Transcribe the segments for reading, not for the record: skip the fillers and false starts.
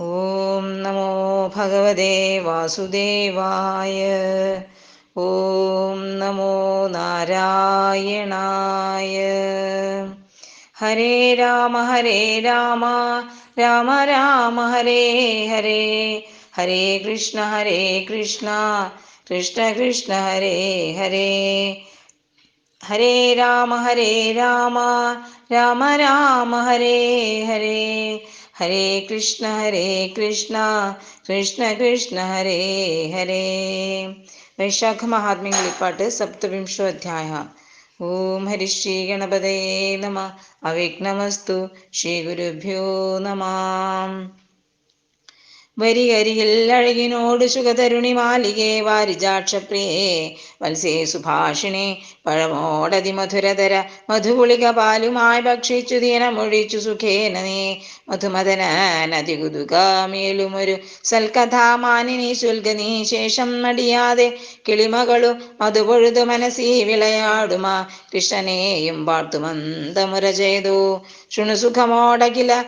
ഓം നമോ ഭഗവതേ വാസുദേവായ. ഓം നമോ നാരായണായ. ഹരേ രാമ രാമ രാമ രാമ ഹരേ ഹരേ, ഹരേ കൃഷ്ണ കൃഷ്ണ കൃഷ്ണ ഹരേ ഹരേ. ഹരേ രാമ രാമ രാമ രാമ ഹരേ ഹരേ, ഹരേ കൃഷ്ണ കൃഷ്ണ കൃഷ്ണ ഹരേ ഹരേ. വൈശാഖ മഹാത്മ്യം കിളിപ്പാട്ട് സപ്തവിംശോ അധ്യായ. ഓം ഹരിശ്രീ ഗണപതയേ നമ. അവിഘ്നമസ്തു. ശ്രീ ഗുരുഭ്യോ നമ. വരികരികിൽ അഴകിനോട് സുഖതരുണി മാലികേ വാരിജാക്ഷപ്രിയേ വത്സേ സുഭാഷിണി പഴമോടതിമധുരതര മധുപുളിക പാലുമായി ഭക്ഷിച്ചു ദീനമൊഴിച്ചു സുഖേന നീ മധുമദന നദികുതുകാമേലുമൊരു സൽക്കഥാമാനിനി ശുൽഗനീ ശേഷം നടിയാതെ കിളിമകളു മധുപൊഴുതു മനസീ വിളയാടുമാ കൃഷ്ണനെയും പാട്ടുമന്ദമുര ചെയ്തു ശൃണുസുഖമോടകില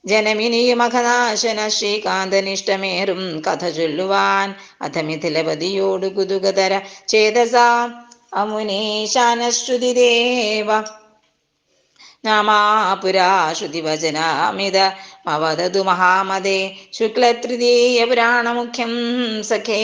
ജനമിനിയും അഘനാശന ശ്രീകാന്തനിഷ്ടമേറും കഥ ചൊല്ലുവാൻ അഥ മിഥിലപതിയോടു കുതുകതര ചേതസാ അമുനീശാനശ്രുതി ദേവ നാമാപുരാശ്രുതിവചനാമിത മവദതു മഹാമതേ ശുക്ലതൃതീയ പുരാണമുഖ്യം സഖേ.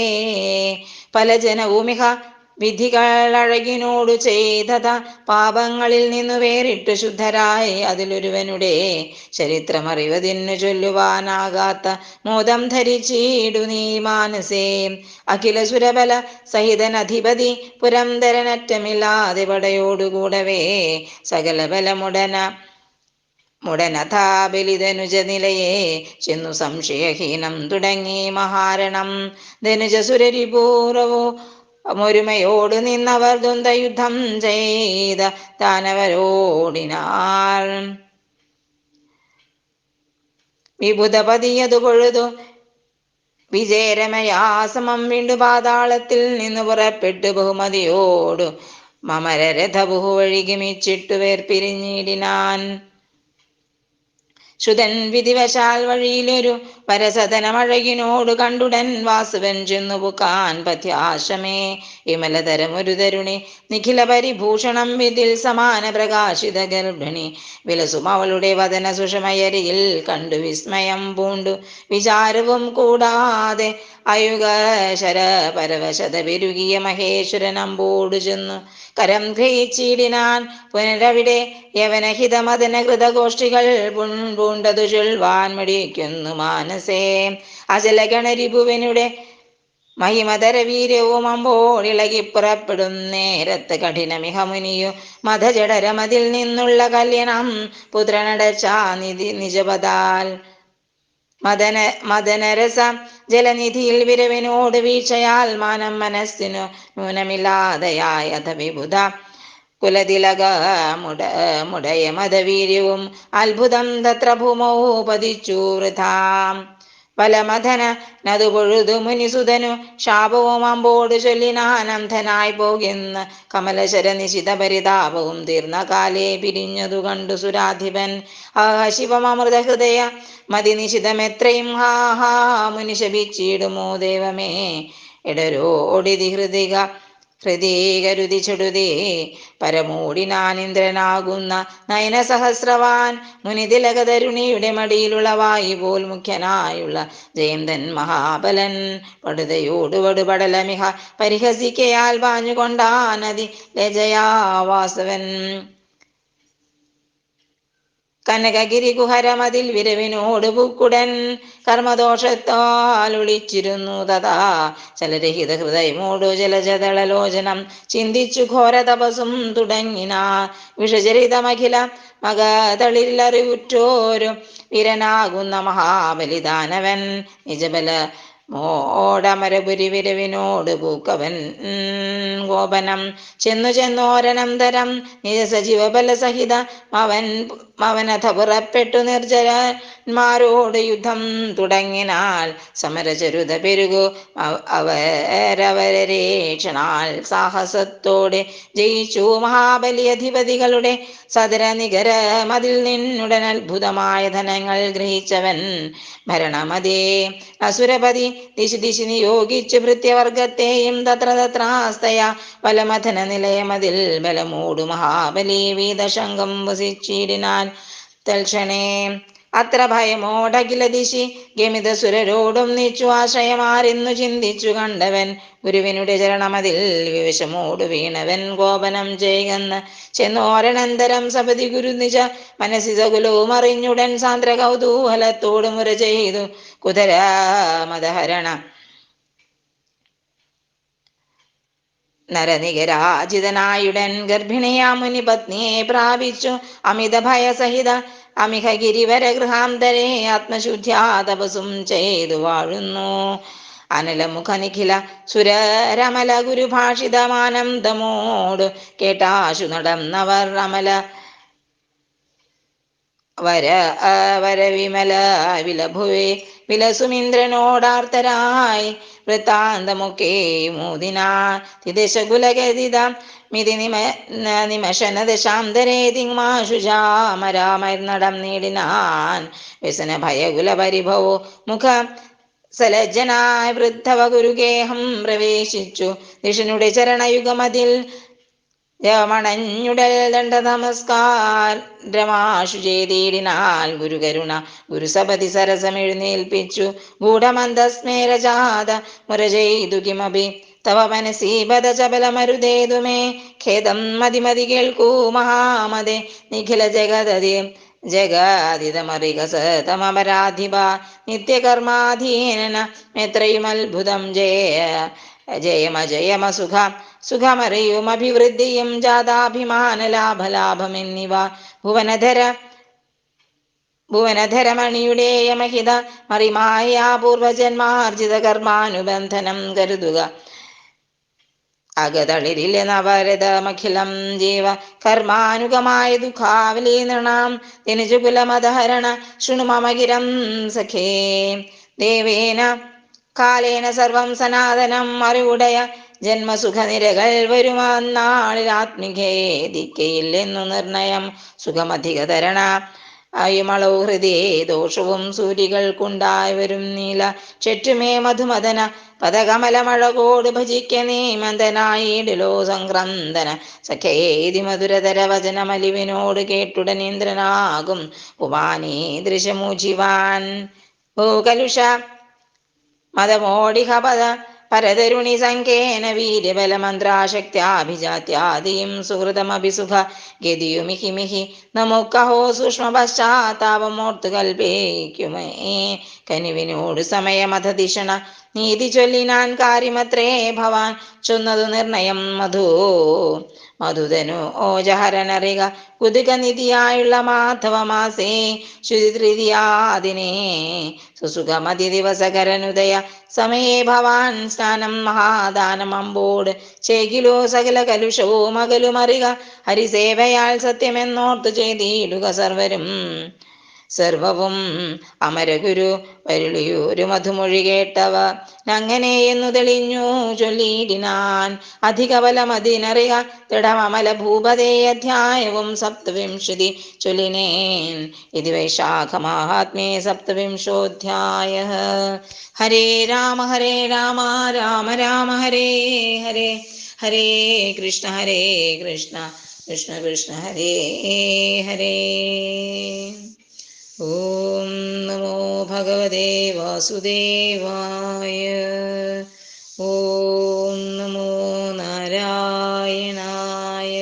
പല ജനവുമിഹ വിധികളഴകിനോടു ചെയ്തത പാപങ്ങളിൽ നിന്നു വേറിട്ടു ശുദ്ധരായി അതിലൊരുവനുടെ ചരിത്രമറിവതിന്നു ചൊല്ലുവാനാകാത്ത മോദം ധരിച്ചിടു നീ മാനസേ. അഖില സുരബല സഹിതനധിപതി പുരന്തരനറ്റമില്ലാതെ പടയോടുകൂടവേ സകല മുടനഥാ ബലിധനുജ നിലയെ ചെന്നു സംശയഹീനം തുടങ്ങി മഹാരണം. ധനുജ സുരരിപൂർവോ ഒരുമയോട് നിന്നവർ ദ്വന്ദ്വയുദ്ധം ചെയ്ത ദാനവരോടിനാൾ വിബുധപതിയതു പൊഴുതു വിജയരമയാസമം വീണ്ടു പാതാളത്തിൽ നിന്നു പുറപ്പെട്ടു ബഹുമതിയോടു മമരരഥബുഹു വഴികിമിച്ചിട്ടു വേർപിരിഞ്ഞിടിനാൻ. ശ്രുതൻ വിധിവശാൽ വഴിയിലൊരു പരസദനമഴകിനോടു കണ്ടുടൻ വാസുവൻ ചെന്നു പുക്കാൻ പഥ്യാശ്രമേ. വിമലതരമൊരു തരുണി നിഖില പരിഭൂഷണം വിതിൽ സമാന പ്രകാശിത ഗർഭിണി വിലസും അവളുടെ വദന സുഷമയരിയിൽ കണ്ടു വിസ്മയം പൂണ്ടു വിചാരവും കൂടാതെ അയുഗ ശര പരവശത പെരുകിയ മഹേശ്വരനമ്പോടു ചെന്നു കരം ഗ്രഹിച്ചിടിനാൻ. പുനരവിടെ യവനഹിതമദന കൃതഗോഷ്ഠികൾ പൂണ്ടതു ചൊൽവാൻ മടിക്കുന്നു മാനസേ. അചലഗണരിപുവനുടെ മഹിമതര വീര്യവും അമ്പോടിളകി പുറപ്പെടും നേരത്ത് കഠിനമിഹമുനിയു മധജടരമതിൽ നിന്നുള്ള കല്യണം പുത്രനടച്ചാ നിജപതാൽ മദനരസ ജലനിധിയിൽ വിരവിനോട് വീഴ്ചയാൽ മാനം മനസ്സിനു ന്യൂനമില്ലാതെയായ അഥ വിബുധ കുലതിലക മുടയ മതവീര്യവും അത്ഭുതം തത്ര ഭൂമൗ പതിച്ചു വൃഥാം. വലമഥന നതു പൊഴുതു മുനിസുതനു ശാപവും അമ്പോട് ചൊല്ലിനാനന്ധനായി പോകുന്ന കമലശര നിശിത പരിതാപവും തീർന്ന കാലേ പിരിഞ്ഞതു കണ്ടു സുരാധിപൻ. ശിവമൃത ഹൃദയ മതിനിശിതമെത്രയും ഹാ മുനി ശപിച്ചിടുമോ ദേവമേ. എടരോടിതി ഹൃദീകരുതി ചെടുതേ പരമൂടിനാനിന്ദ്രനാകുന്ന നയന സഹസ്രവാൻ മുനിതിലകതരുണിയുടെ മടിയിലുളവായി പോൽ മുഖ്യനായുള്ള ജയന്തൻ മഹാബലൻ പടുതയോടുപടുപടലമിഹ പരിഹസിക്കയാൽ പാഞ്ഞുകൊണ്ടാനതി ലജയാ വാസവൻ. കനകഗിരി കുഹരമതിൽ വിരവിനോട് പുക്കുടൻ കർമ്മദോഷത്താൽ ഒളിച്ചിരുന്നു തഥാ ചലരഹിത ഹൃദയമോടു ജലജതളലോചനം ചിന്തിച്ചു ഘോര തപസും തുടങ്ങിന. വിഷചരിതമഖില മകതളിരിലറിവുറ്റോരു വീരനാകുന്ന മഹാബലിദാനവൻ നിജബല മോടമരപുരി വിരവിനോട് പൂക്കവൻ ഗോപനം ചെന്നോരനന്തരം നിജ സജീവബല സഹിത മവനഥ പുറപ്പെട്ടു നിർജ്ജരന്മാരോട് യുദ്ധം തുടങ്ങിനാൽ സമരചരുത പെരുകു അവരവരേക്ഷണാൽ സാഹസത്തോടെ ജയിച്ചു മഹാബലി അധിപതികളുടെ സദര നികര മതിൽ നിന്നുടൻ അത്ഭുതമായ ധനങ്ങൾ ഗ്രഹിച്ചവൻ ഭരണമതേ അസുരപതി ദിശി നിയോഗിച്ചു ഭൃത്യവർഗത്തെയും തത്രാസ്തയ ബലമഥന നിലയമതിൽ ബലമൂടു മഹാബലി വീതശങ്കം വസിച്ചിടിനാൻ തൽക്ഷണേ അത്ര ഭയമോടഖില ദിശി ഗമിതസുരരോടും നിച്ചു ആശ്രയമാരെന്നു ചിന്തിച്ചു കണ്ടവൻ ഗുരുവിനുടെ ചരണമതിൽ വിവശമോടു വീണവൻ കോപനം ചെയ്യുന്ന ചെന്നോരനന്തരം സപതി ഗുരു നിജ മനസ്സി സകുലവും അറിഞ്ഞുടൻ സാന്ദ്ര കൗതൂഹലത്തോട് മുര ചെയ്തു കുതരാമദഹരണ നരനികരാജിതനായുടൻ ഗർഭിണിയാമുനി പത്നിയെ പ്രാപിച്ചു അമിത ഭയസഹിത അമിഹ ഗിരിവര ഗൃഹാന്തരെ ആത്മശുദ്ധ്യാ തപസും ചെയ്തു വാഴുന്നു. അനലമുഖ നിഖില സുരരമല ഗുരുഭാഷിതമാനന്ദമോട് കേട്ടാശു നടന്നവർ അമല വരവിമല വിലഭുവേ വിലസുമിന്ദ്രനോടാർത്തരായി വൃത്താന്തമൊക്കെ മോദിനാ തിദശകുലഗതിത മിതി നിമശന ദശാന്തരേ ദിങ്മാശുജാമരാമർനടം നേടിനാൻ വ്യസന ഭയകുല പരിഭവോ മുഖ സലജ്ജനായ വൃദ്ധവ ഗുരുഗേഹം പ്രവേശിച്ചു ദിഷനുടെ ചരണയുഗമതിൽ രമണഞ്ഞുടൽ ദണ്ഡ നമസ്കാരമാശു ചെയ്തിടിനാൽ ഗുരുകരുണ ഗുരുസപതി സരസമെഴുന്നേൽപ്പിച്ചു ഗൂഢമന്ദസ്മേരജാത മുര ചെയ്തു കിമപി തവ മനസീപത ചപലമരുതേതുമേ ഖേദം മതിമതി കേൾക്കൂ മഹാമതേ നിഖില ജഗാദിതമറിക സതമപരാധിപ നിത്യകർമാധീനന എത്രയും അത്ഭുതം ജയമ സുഖമറിയും അഭിവൃദ്ധിയും ജാതാഭിമാന ലാഭമെന്നിവ ഭുവനധരമണിയുടെ യമഹിത മറിമായ പൂർവജന്മാർജിത കർമാനുബന്ധനം കരുതുക അകതളിരിലെ നവരതമഖിലം ജീവ കർമാനുഗമായ ദുഃഖാവലി നൃണാം ദിനജുകുലമദഹരണ ശൃണുമമഗിരം സഖേ ദേവേന കാലേന സർവം സനാതനം അറിവുടയ ജന്മസുഖനിരകൾ വരുമന്നാളിൽ ആത്മികേദിക്കയില്ലെന്നു നിർണയം സുഖമധികതരണ അയുമളോ ഹൃദയ ദോഷവും സൂര്യകൾക്കുണ്ടായി വരും നീല ചെറ്റുമേ മധുമദന പദകമലമഴകോട് ഭജിക്ക നീമന്തനായിടിലോ സംക്രന്ദന സഖേതി മധുരതര വചനമലിവിനോട് കേട്ടുടനീന്ദ്രനാകും ഉപാനീദൃശമുചിവാൻ ഭൂകലുഷ മതമോടിഹ പരതരുണി സംഖ്യേന വീര്യബലമന്ത്രാശക്ത്യാഭിജാത്യാദിയും സുഹൃതമഭിസുഖ ഗതിയുമിഹിമിഹി നമുക്കഹോ സൂക്ഷ്മ പശ്ചാത്താപമോർത്തു കൽപ്പിക്കുമേ കനിവിനോട് സമയമധതിഷണ നീതി ചൊല്ലിനാൻ കാര്യമത്രേ ഭവാൻ ചൊന്നതു നിർണയം മധുധനു ഓജഹരനറിക കുതുക നിധിയായുള്ള മാധവമാസേ ശുചിതൃതിയാദിനെ സുസുഖമതി ദിവസകരനുദയ സമയേ ഭവാൻ സ്നാനം മഹാദാനമമ്പോട് ചേകിലോ സകല കലുഷവും അകലുമറിക ഹരിസേവയാൽ സത്യമെന്നോർത്തു ചെയ്തിടുക സർവവും അമരഗുരു വരുളിയൂരു മധുമൊഴി കേട്ടവ അങ്ങനെയെന്നു തെളിഞ്ഞു ചൊല്ലിയിടിനാൻ അധിക ബലമതിനറിയ ദൃഢമല ഭൂപതേ അധ്യായവും സപ്തവിംശതി ചൊല്ലിനേൻ ഇതി വൈശാഖ മഹാത്മ്യേ സപ്തവിംശോധ്യായ. ഹരേ രാമ രാമ രാമ ഹരേ ഹരേ ഹരേ കൃഷ്ണ കൃഷ്ണ കൃഷ്ണ ഹരേ ഹരേ. ഓം നമോ ഭഗവതേ വാസുദേവായ. ഓം നമോ നാരായണായ.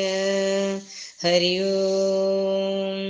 ഹരി ഓം.